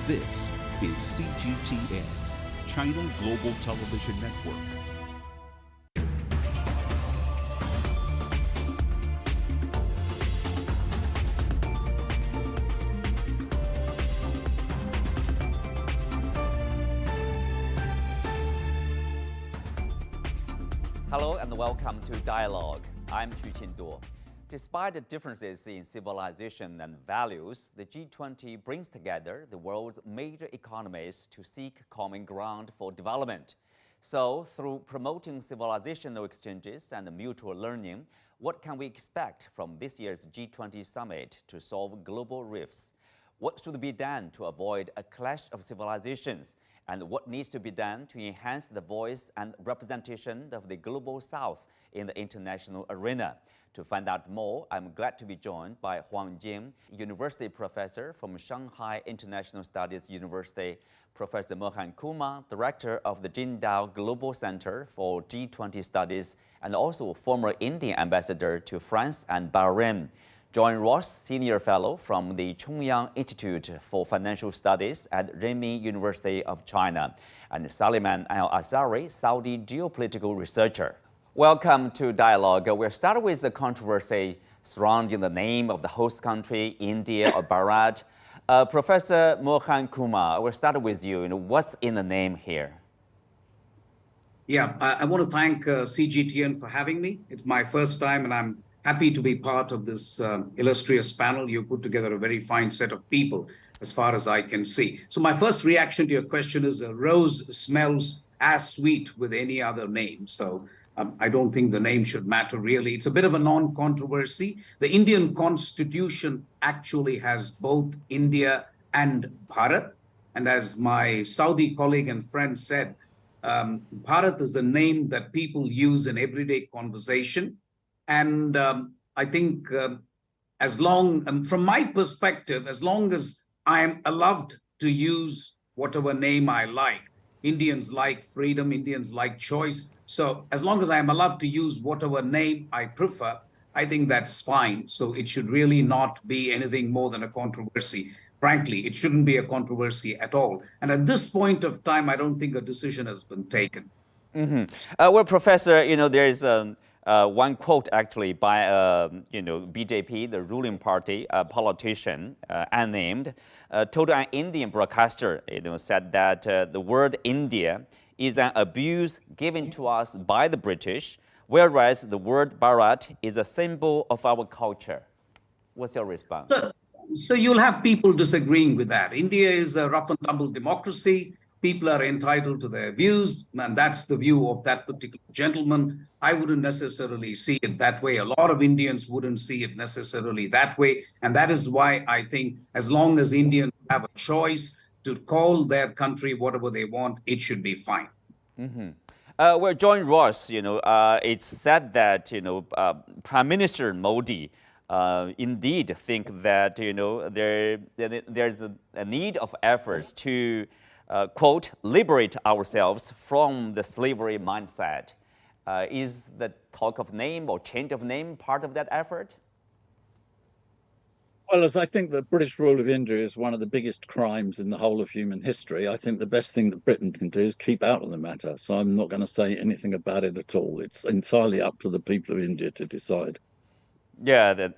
This is CGTN, China Global Television Network. Hello and welcome to Dialogue. I'm Chu Qinduo. Despite the differences in civilization and values, the G20 brings together the world's major economies to seek common ground for development. So, through promoting civilizational exchanges and mutual learning, what can we expect from this year's G20 Summit to solve global rifts? What should be done to avoid a clash of civilizations? And what needs to be done to enhance the voice and representation of the Global South in the international arena? To find out more, I'm glad to be joined by Huang Jing, University Professor from Shanghai International Studies University, Professor Mohan Kumar, Director of the Jindal Global Center for G20 Studies, and also former Indian Ambassador to France and Bahrain. John Ross, Senior Fellow from the Chongyang Institute for Financial Studies at Renmin University of China, and Saliman Al-Azhari, Saudi geopolitical researcher. Welcome to Dialogue. We'll start with the controversy surrounding the name of the host country, India or Bharat. Professor Mohan Kumar, we'll start with you. What's in the name here? Yeah, I want to thank CGTN for having me. It's my first time, and I'm happy to be part of this illustrious panel. You put together a very fine set of people, as far as I can see. So my first reaction to your question is a rose smells as sweet with any other name. So I don't think the name should matter really. It's a bit of a non-controversy. The Indian Constitution actually has both India and Bharat. And as my Saudi colleague and friend said, Bharat is a name that people use in everyday conversation. And I think from my perspective, as long as I am allowed to use whatever name I like, Indians like freedom, Indians like choice. So as long as I am allowed to use whatever name I prefer, I think that's fine. So it should really not be anything more than a controversy. Frankly, it shouldn't be a controversy at all. And at this point of time, I don't think a decision has been taken. Well, Professor, there is one quote actually by BJP, the ruling party, a politician unnamed, told an Indian broadcaster, said that the word India is an abuse given to us by the British, whereas the word Bharat is a symbol of our culture. What's your response? So you'll have people disagreeing with that. India is a rough and tumble democracy. People are entitled to their views, and that's the view of that particular gentleman. I wouldn't necessarily see it that way. A lot of Indians wouldn't see it necessarily that way. And that is why I think as long as Indians have a choice to call their country whatever they want, it should be fine. Well, John Ross, it's said that, Prime Minister Modi indeed think that, there's a need of efforts to quote, liberate ourselves from the slavery mindset. Is the talk of name or change of name part of that effort? Well, as I think the British rule of India is one of the biggest crimes in the whole of human history, I think the best thing that Britain can do is keep out of the matter. So I'm not going to say anything about it at all. It's entirely up to the people of India to decide. Yeah,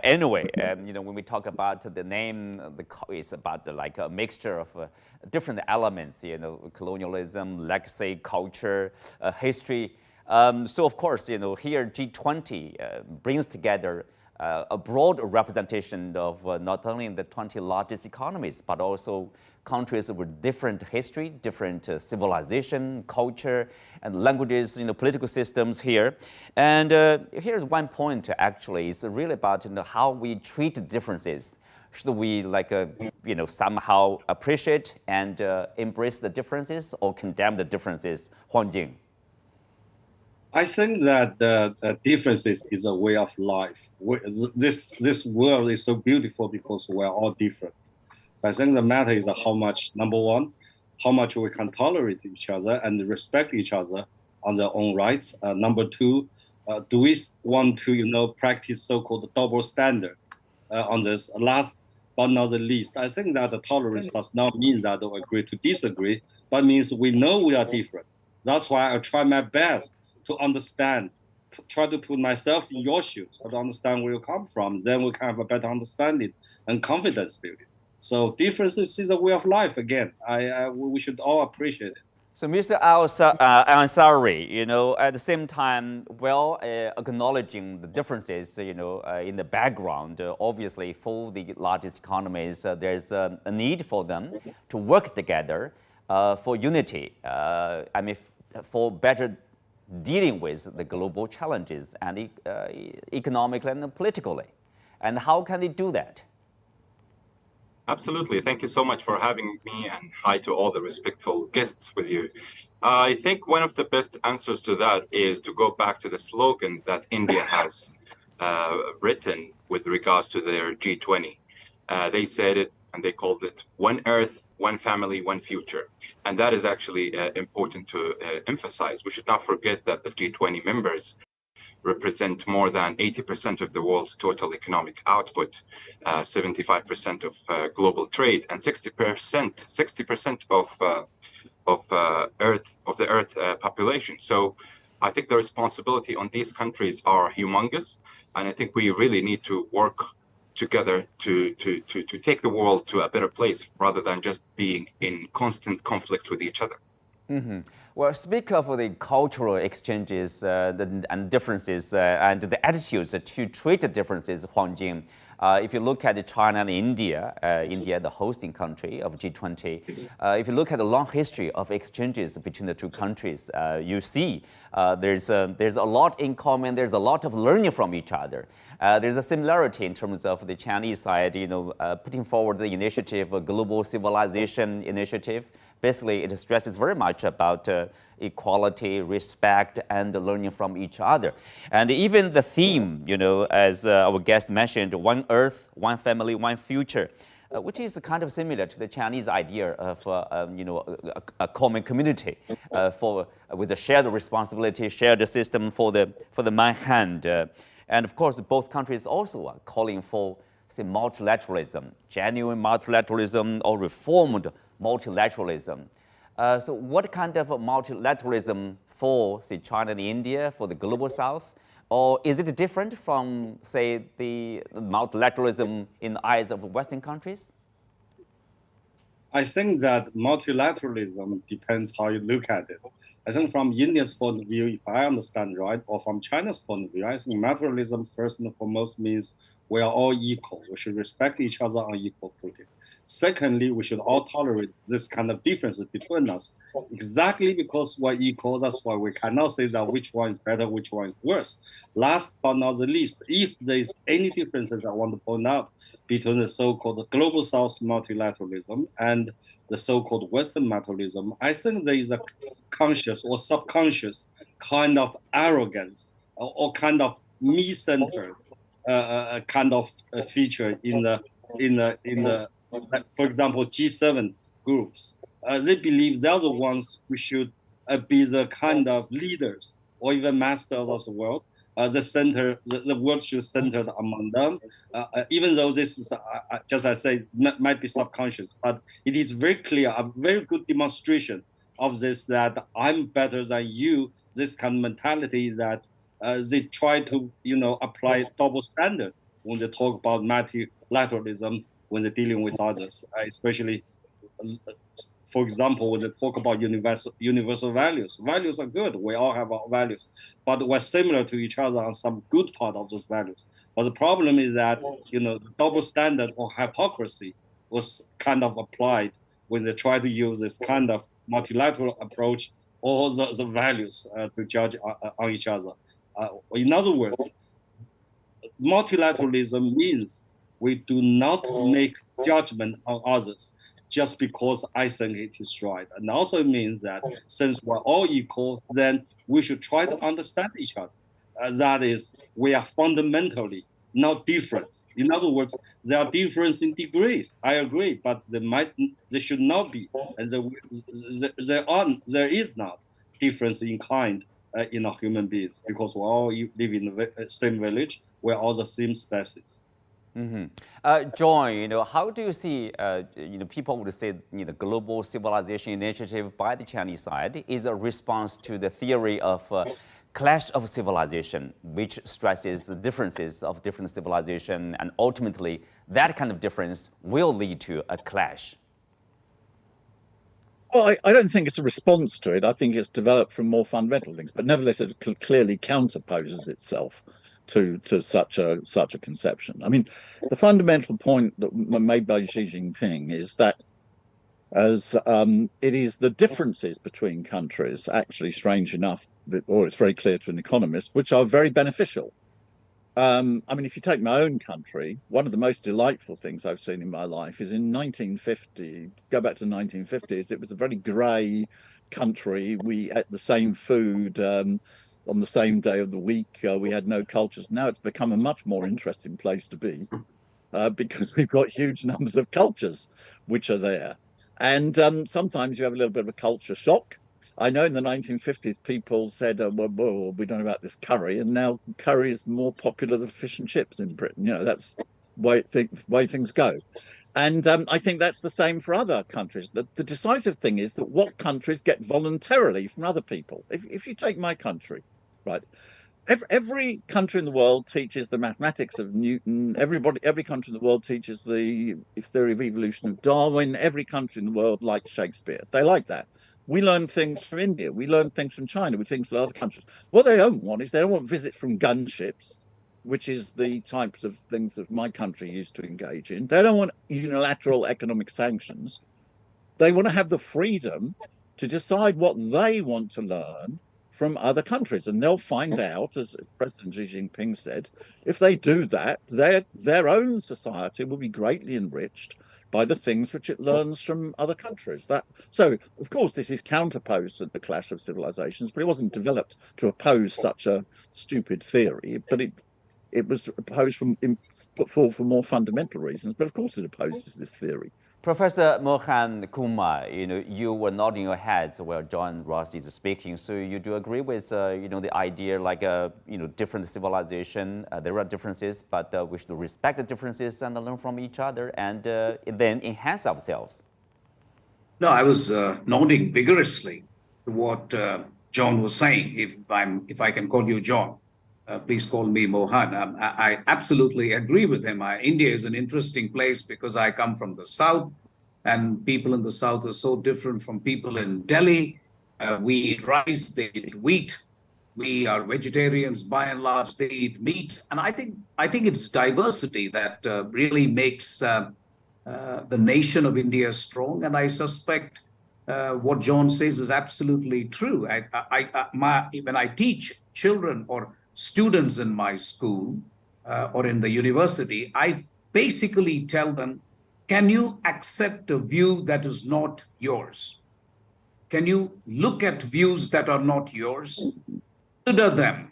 anyway, when we talk about the name, it's about like a mixture of different elements, colonialism, legacy, culture, history. So of course, here G20 brings together a broad representation of not only the 20 largest economies, but also countries with different history, different civilization, culture, and languages, political systems here. And here's one point actually, it's really about how we treat differences. Should we somehow appreciate and embrace the differences or condemn the differences? Huang Jing. I think that the differences is a way of life. This world is so beautiful because we're all different. So I think the matter is how much, number one, how much we can tolerate each other and respect each other on their own rights. Number two, do we want to, practice so-called double standard on this? Last but not the least, I think that the tolerance does not mean that we agree to disagree, but means we know we are different. That's why I try my best to understand, try to put myself in your shoes, to understand where you come from. Then we can have a better understanding and confidence building. So differences is a way of life. Again, we should all appreciate it. So, Mr. Ansari, at the same time, acknowledging the differences, in the background, obviously for the largest economies, there's a need for them to work together for unity. For better dealing with the global challenges and economically and politically. And how can they do that? Absolutely. Thank you so much for having me, and hi to all the respectful guests with you. I think one of the best answers to that is to go back to the slogan that India has written with regards to their G20. They said it and they called it One Earth, One Family, One Future. And that is actually important to emphasize. We should not forget that the G20 members represent more than 80% of the world's total economic output, 75% of global trade, and 60% of the Earth population. So I think the responsibility on these countries are humongous, and I think we really need to work together to take the world to a better place rather than just being in constant conflict with each other. Mm-hmm. Well, speak of the cultural exchanges and differences and the attitudes to treat the differences, Huang Jing. If you look at China and India, India, the hosting country of G20, if you look at the long history of exchanges between the two countries, you see there's a lot in common. There's a lot of learning from each other. There's a similarity in terms of the Chinese side, putting forward the initiative, a global civilization initiative. Basically, it stresses very much about equality, respect, and learning from each other. And even the theme, as our guest mentioned, one Earth, one family, one future, which is kind of similar to the Chinese idea of, a common community with a shared responsibility, shared system for the mankind. And of course, both countries also are calling for, say, multilateralism, genuine multilateralism or reformed multilateralism. So what kind of multilateralism for, say, China and India, for the global south? Or is it different from, say, the multilateralism in the eyes of Western countries? I think that multilateralism depends how you look at it. I think from India's point of view, if I understand right, or from China's point of view, I think multilateralism first and foremost means we are all equal. We should respect each other on equal footing. Secondly, we should all tolerate this kind of differences between us. Exactly because we're equal, that's why we cannot say that which one is better, which one is worse. Last but not the least, if there's any differences I want to point out between the so-called global South multilateralism and the so-called Western multilateralism, I think there is a conscious or subconscious kind of arrogance or kind of me-centered kind of feature in the for example, G7 groups. They believe they're the ones who should be the kind of leaders or even masters of the world. The world should center among them. Even though this is, just as I say, might be subconscious, but it is very clear, a very good demonstration of this, that I'm better than you, this kind of mentality that they try to, apply double standard when they talk about multilateralism, when they're dealing with others, especially, for example, when they talk about universal values. Values are good. We all have our values, but we're similar to each other on some good part of those values. But the problem is that, the double standard or hypocrisy was kind of applied when they try to use this kind of multilateral approach or the values to judge on each other. In other words, multilateralism means we do not make judgment on others just because I think it is right. And also means that since we're all equal, then we should try to understand each other. That is, we are fundamentally not different. In other words, there are differences in degrees. I agree, but they should not be. And there is not difference in kind in our human beings, because we all live in the same village. We're all the same species. John, how do you see, people would say, the global civilization initiative by the Chinese side is a response to the theory of clash of civilization, which stresses the differences of different civilization, and ultimately that kind of difference will lead to a clash. Well, I don't think it's a response to it. I think it's developed from more fundamental things, but nevertheless, it clearly counterposes itself to such a conception. I mean, the fundamental point that made by Xi Jinping is that as it is the differences between countries, actually, strange enough, or it's very clear to an economist, which are very beneficial. I mean, if you take my own country, one of the most delightful things I've seen in my life is in 1950, go back to the 1950s, it was a very grey country. We ate the same food on the same day of the week. We had no cultures. Now it's become a much more interesting place to be because we've got huge numbers of cultures which are there. And sometimes you have a little bit of a culture shock. I know in the 1950s, people said, well, we don't know about this curry. And now curry is more popular than fish and chips in Britain. That's the way things go. And I think that's the same for other countries. The decisive thing is that what countries get voluntarily from other people. If you take my country, right, every country in the world teaches the mathematics of Newton. Every country in the world teaches the theory of evolution of Darwin. Every country in the world likes Shakespeare. They like that. We learn things from India. We learn things from China. We things from other countries. What they don't want is they don't want visits from gunships, which is the types of things that my country used to engage in. They don't want unilateral economic sanctions. They want to have the freedom to decide what they want to learn from other countries. And they'll find out, as President Xi Jinping said, if they do that, their own society will be greatly enriched by the things which it learns from other countries. So, of course, this is counterposed to the clash of civilizations, but it wasn't developed to oppose such a stupid theory, but it was put forward for more fundamental reasons. But of course, it opposes this theory. Professor Mohan Kumar, you were nodding your heads while John Ross is speaking. So you do agree with, the idea like, different civilization. There are differences, but we should respect the differences and learn from each other, and then enhance ourselves. No, I was nodding vigorously to what John was saying. If I can call you John, please call me Mohan. I absolutely agree with him. India is an interesting place because I come from the South, and people in the South are so different from people in Delhi. We eat rice, they eat wheat. We are vegetarians by and large. They eat meat, and I think it's diversity that really makes the nation of India strong. And I suspect what John says is absolutely true. When I teach children or students in my school or in the university, I basically tell them, can you accept a view that is not yours? Can you look at views that are not yours, consider them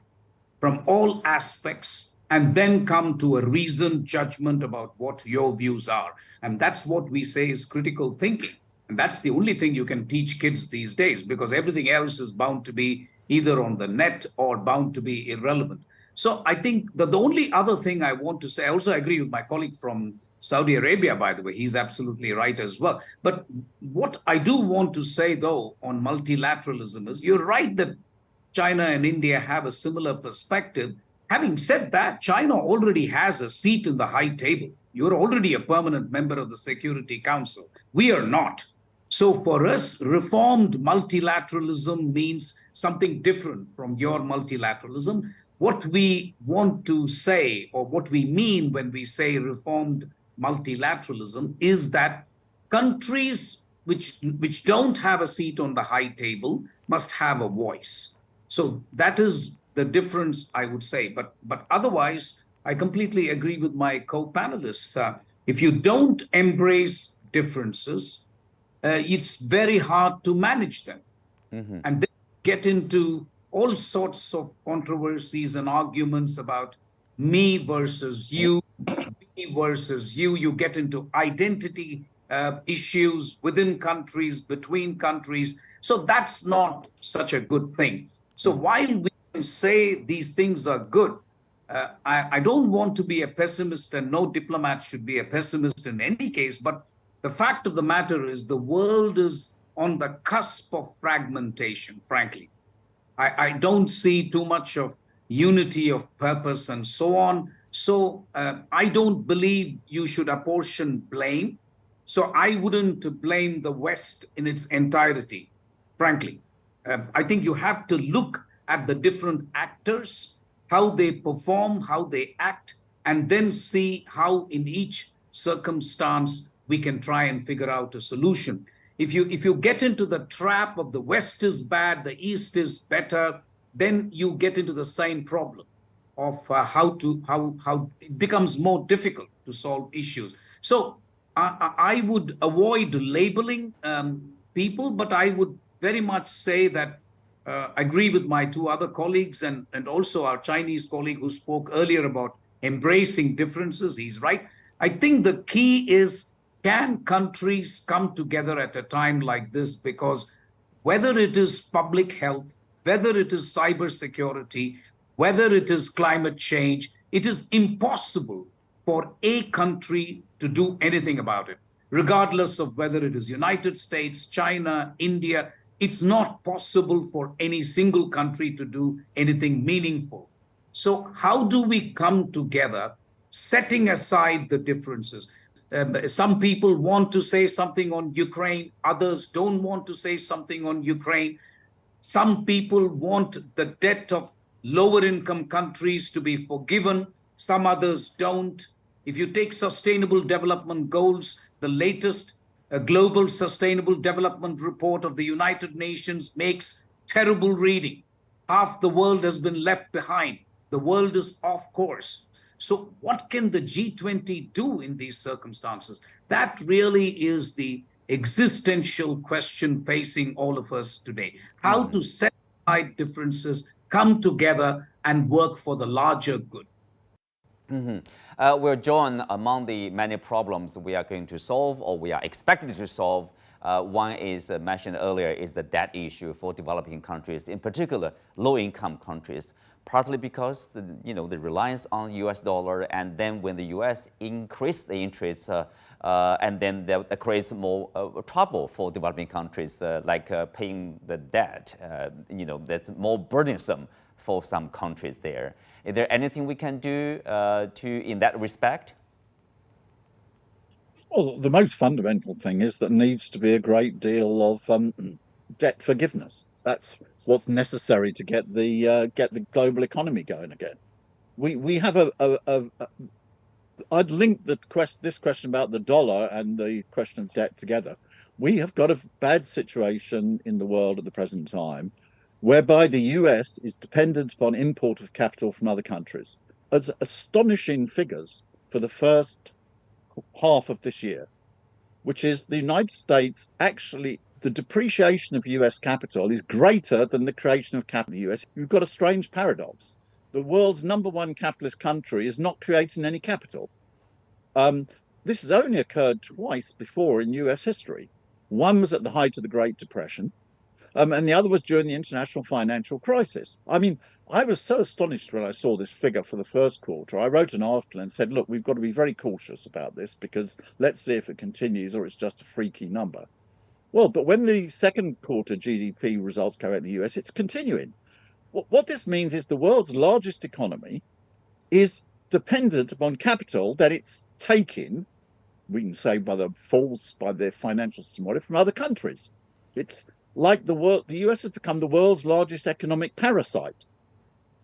from all aspects, and then come to a reasoned judgment about what your views are? And that's what we say is critical thinking. And that's the only thing you can teach kids these days, because everything else is bound to be either on the net or bound to be irrelevant. So I think that the only other thing I want to say, I also agree with my colleague from Saudi Arabia, by the way, he's absolutely right as well. But what I do want to say, though, on multilateralism is you're right that China and India have a similar perspective. Having said that, China already has a seat in the high table. You're already a permanent member of the Security Council. We are not. So for us, reformed multilateralism means something different from your multilateralism. What we want to say, or what we mean when we say reformed multilateralism, is that countries which don't have a seat on the high table must have a voice. So that is the difference, I would say. But otherwise, I completely agree with my co-panelists. If you don't embrace differences, it's very hard to manage them. Mm-hmm. And then get into all sorts of controversies and arguments about me versus you, me versus you. You get into identity issues within countries, between countries. So that's not such a good thing. So while we can say these things are good, I don't want to be a pessimist, and no diplomat should be a pessimist in any case, but the fact of the matter is the world is on the cusp of fragmentation, frankly. I don't see too much of unity of purpose and so on. So I don't believe you should apportion blame. So I wouldn't blame the West in its entirety, frankly. I think you have to look at the different actors, how they perform, how they act, and then see how in each circumstance we can try and figure out a solution. If you get into the trap of the West is bad, the East is better, then you get into the same problem of how it becomes more difficult to solve issues. So I would avoid labeling people, but I would very much say that I agree with my two other colleagues and also our Chinese colleague who spoke earlier about embracing differences. He's right. I think the key is, can countries come together at a time like this? Because whether it is public health, whether it is cybersecurity, whether it is climate change, it is impossible for a country to do anything about it, regardless of whether it is United States, China, India. It's not possible for any single country to do anything meaningful. So how do we come together, setting aside the differences? Some people want to say something on Ukraine, others don't want to say something on Ukraine. Some people want the debt of lower income countries to be forgiven, some others don't. If you take sustainable development goals, the latest Global Sustainable Development Report of the United Nations makes terrible reading. Half the world has been left behind. The world is off course. So what can the G20 do in these circumstances? That really is the existential question facing all of us today. How to set aside differences, come together, and work for the larger good. We're joined among the many problems we are going to solve, or we are expected to solve. One is mentioned earlier, is the debt issue for developing countries, in particular low-income countries, partly because the reliance on U.S. dollar, and then when the U.S. increase the interest, and then that creates more trouble for developing countries, like paying the debt. That's more burdensome for some countries there. Is there anything we can do in that respect? Well, the most fundamental thing is that needs to be a great deal of debt forgiveness. That's what's necessary to get the global economy going again. We have I'd link this question about the dollar and the question of debt together. We have got a bad situation in the world at the present time, whereby the US is dependent upon import of capital from other countries. It's astonishing figures for the first half of this year, which is the United States actually, the depreciation of US capital is greater than the creation of capital in the US. You've got a strange paradox. The world's #1 capitalist country is not creating any capital. This has only occurred twice before in US history. One was at the height of the Great Depression, and the other was during the international financial crisis. I mean, I was so astonished when I saw this figure for the first quarter. I wrote an article and said, look, we've got to be very cautious about this, because let's see if it continues or it's just a freaky number. Well, but when the second quarter GDP results come out in the US, it's continuing. What this means is the world's largest economy is dependent upon capital that it's taking, we can say by their financial system, from other countries. It's like the US has become the world's largest economic parasite.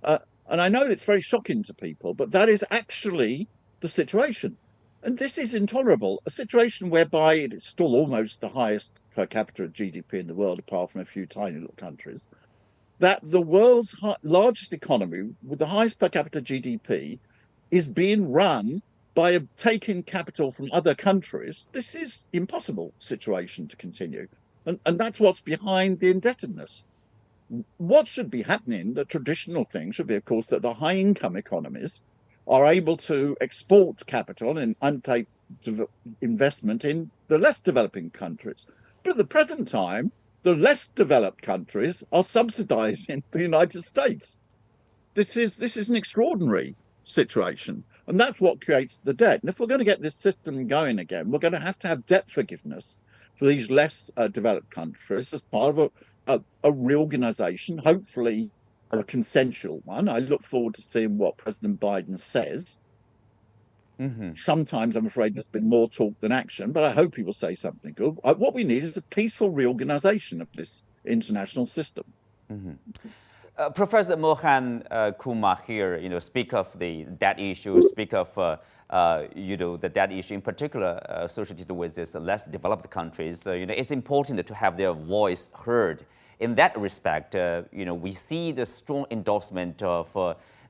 And I know it's very shocking to people, but that is actually the situation. And this is intolerable, a situation whereby it is still almost the highest per capita GDP in the world, apart from a few tiny little countries, that the world's largest economy with the highest per capita GDP is being run by taking capital from other countries. This is an impossible situation to continue. And that's what's behind the indebtedness. What should be happening, the traditional thing should be, of course, that the high income economies are able to export capital and undertake investment in the less developing countries. But at the present time, the less developed countries are subsidizing the United States. This is an extraordinary situation. And that's what creates the debt. And if we're going to get this system going again, we're going to have debt forgiveness for these less developed countries as part of a reorganization, hopefully a consensual one. I look forward to seeing what President Biden says. Sometimes I'm afraid there's been more talk than action, but I hope he will say something good. What we need is a peaceful reorganization of this international system. Professor Mohan Kumar here, speak of the debt issue, speak of the debt issue in particular associated with this less developed countries. It's important to have their voice heard. In that respect, we see the strong endorsement of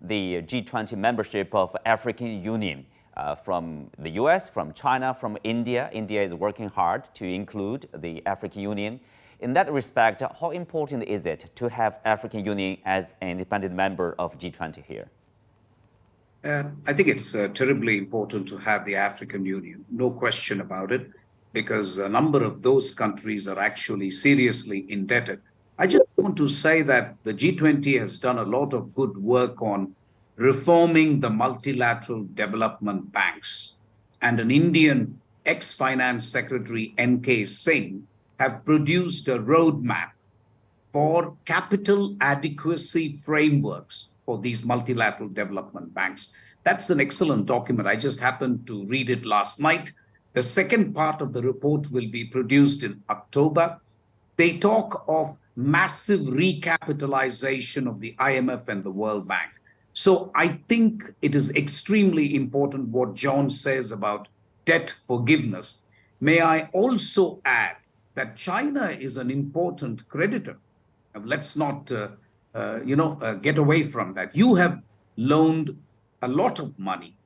the G20 membership of African Union from the US, from China, from India. India is working hard to include the African Union. In that respect, how important is it to have African Union as an independent member of G20 here? I think it's terribly important to have the African Union, no question about it, because a number of those countries are actually seriously indebted. I just want to say that the G20 has done a lot of good work on reforming the multilateral development banks. And an Indian ex-finance secretary, N.K. Singh, have produced a roadmap for capital adequacy frameworks for these multilateral development banks. That's an excellent document. I just happened to read it last night. The second part of the report will be produced in October. They talk of massive recapitalization of the IMF and the World Bank. So I think it is extremely important what John says about debt forgiveness. May I also add that China is an important creditor. Let's not, get away from that. You have loaned a lot of money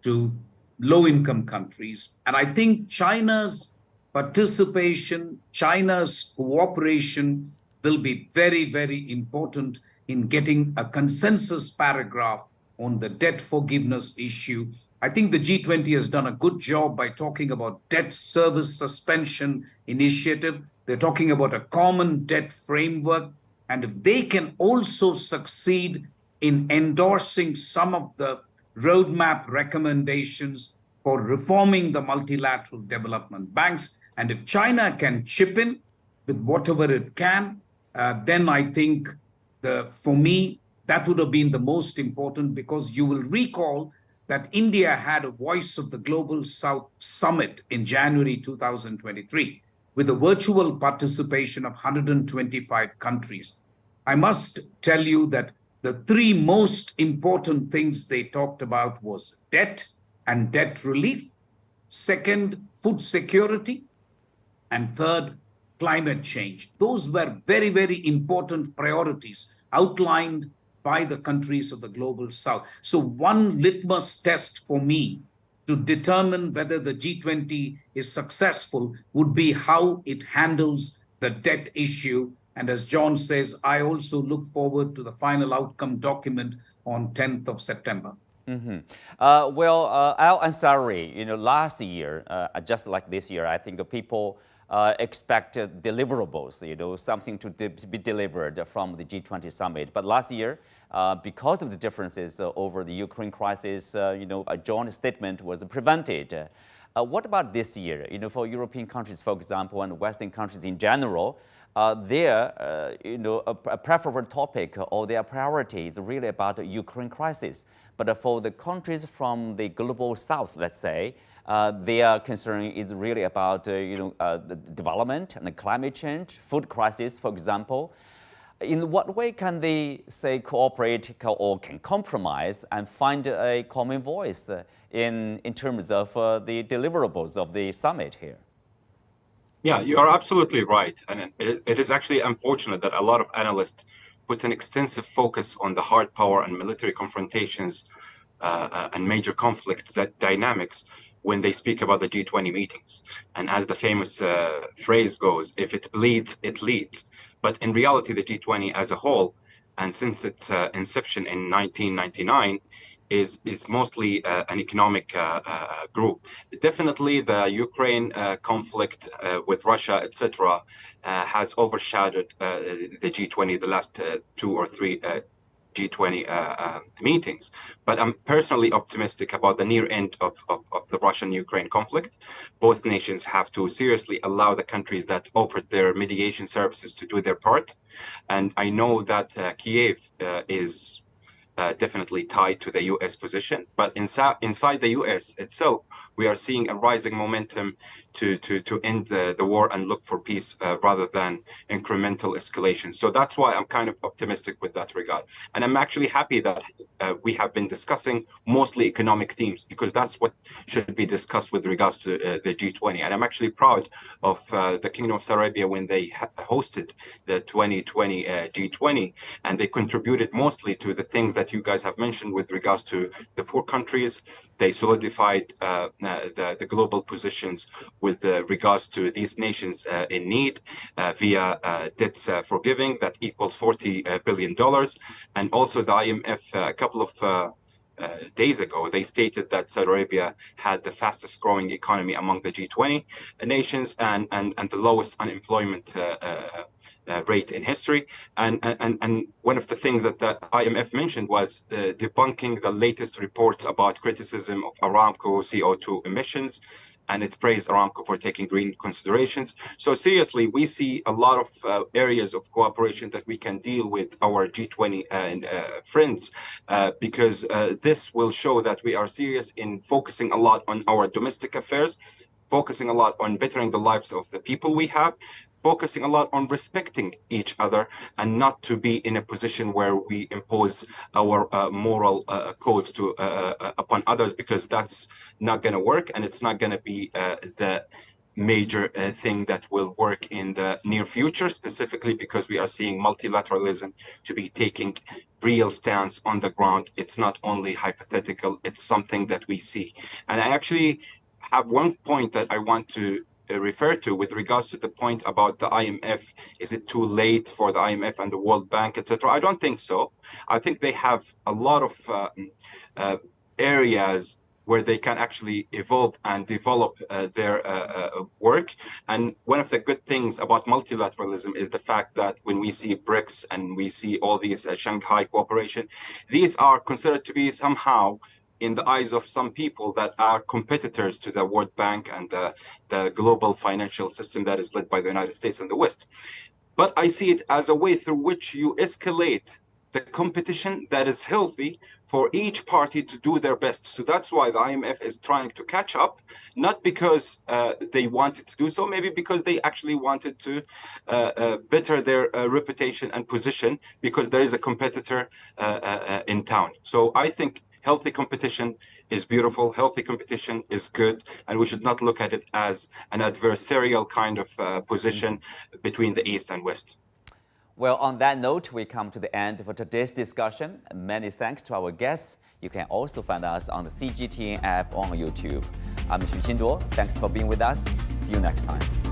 to low-income countries, and I think China's participation, China's cooperation will be very, very important in getting a consensus paragraph on the debt forgiveness issue. I think the G20 has done a good job by talking about debt service suspension initiative. They're talking about a common debt framework. And if they can also succeed in endorsing some of the roadmap recommendations for reforming the multilateral development banks, and if China can chip in with whatever it can, then I think for me, that would have been the most important, because you will recall that India had a Voice of the Global South Summit in January 2023 with a virtual participation of 125 countries. I must tell you that the three most important things they talked about was debt and debt relief, second, food security, and third, climate change. Those were very, very important priorities outlined by the countries of the Global South. So one litmus test for me to determine whether the G20 is successful would be how it handles the debt issue. And as John says, I also look forward to the final outcome document on 10th of September. Al Ansari, last year, just like this year, I think people expected deliverables, something to be delivered from the G20 summit. But last year, because of the differences over the Ukraine crisis, a joint statement was prevented. What about this year? For European countries, for example, and Western countries in general, their a preferable topic or their priority is really about the Ukraine crisis. But for the countries from the global south, let's say, their concern is really about the development and the climate change, food crisis, for example. In what way can they, say, cooperate or can compromise and find a common voice in terms of the deliverables of the summit here? Yeah, you are absolutely right. And it is actually unfortunate that a lot of analysts put an extensive focus on the hard power and military confrontations and major conflict dynamics when they speak about the G20 meetings. And as the famous phrase goes, if it bleeds, it leads. But in reality, the G20 as a whole, and since its inception in 1999, is mostly an economic group. Definitely the Ukraine conflict with Russia, etc., has overshadowed the G20 the last 2 or 3 G20 meetings. But I'm personally optimistic about the near end of the Russian-Ukraine conflict. Both nations have to seriously allow the countries that offered their mediation services to do their part. And I know that Kiev is definitely tied to the U.S. position, but inside the U.S. itself, we are seeing a rising momentum to end the war and look for peace rather than incremental escalation. So that's why I'm kind of optimistic with that regard. And I'm actually happy that we have been discussing mostly economic themes, because that's what should be discussed with regards to the G20. And I'm actually proud of the Kingdom of Saudi Arabia when they hosted the 2020 G20, and they contributed mostly to the things that you guys have mentioned with regards to the poor countries. They solidified the global positions with regards to these nations in need via debts forgiving that equals $40 billion. And also the IMF, a couple of days ago, they stated that Saudi Arabia had the fastest growing economy among the G20 nations and the lowest unemployment rate in history. And one of the things that the IMF mentioned was debunking the latest reports about criticism of Aramco CO2 emissions, and it praised Aramco for taking green considerations. So seriously, we see a lot of areas of cooperation that we can deal with our G20 friends, because this will show that we are serious in focusing a lot on our domestic affairs, focusing a lot on bettering the lives of the people we have, focusing a lot on respecting each other, and not to be in a position where we impose our moral codes to upon others, because that's not going to work, and it's not going to be the major thing that will work in the near future, specifically because we are seeing multilateralism to be taking real stance on the ground. It's not only hypothetical, it's something that we see. And I actually have one point that I want to refer to with regards to the point about the IMF. Is it too late for the IMF and the World Bank, etc.? I don't think so. I think they have a lot of areas where they can actually evolve and develop their work. And one of the good things about multilateralism is the fact that when we see BRICS and we see all these Shanghai cooperation, these are considered to be somehow, in the eyes of some people, that are competitors to the World Bank and the global financial system that is led by the United States and the West. But I see it as a way through which you escalate the competition that is healthy for each party to do their best. So that's why the IMF is trying to catch up, not because they wanted to do so, maybe because they actually wanted to better their reputation and position, because there is a competitor in town. So I think healthy competition is beautiful, healthy competition is good, and we should not look at it as an adversarial kind of position between the East and West. Well, on that note, we come to the end of today's discussion. Many thanks to our guests. You can also find us on the CGTN app on YouTube. I'm Xu Qinduo. Thanks for being with us. See you next time.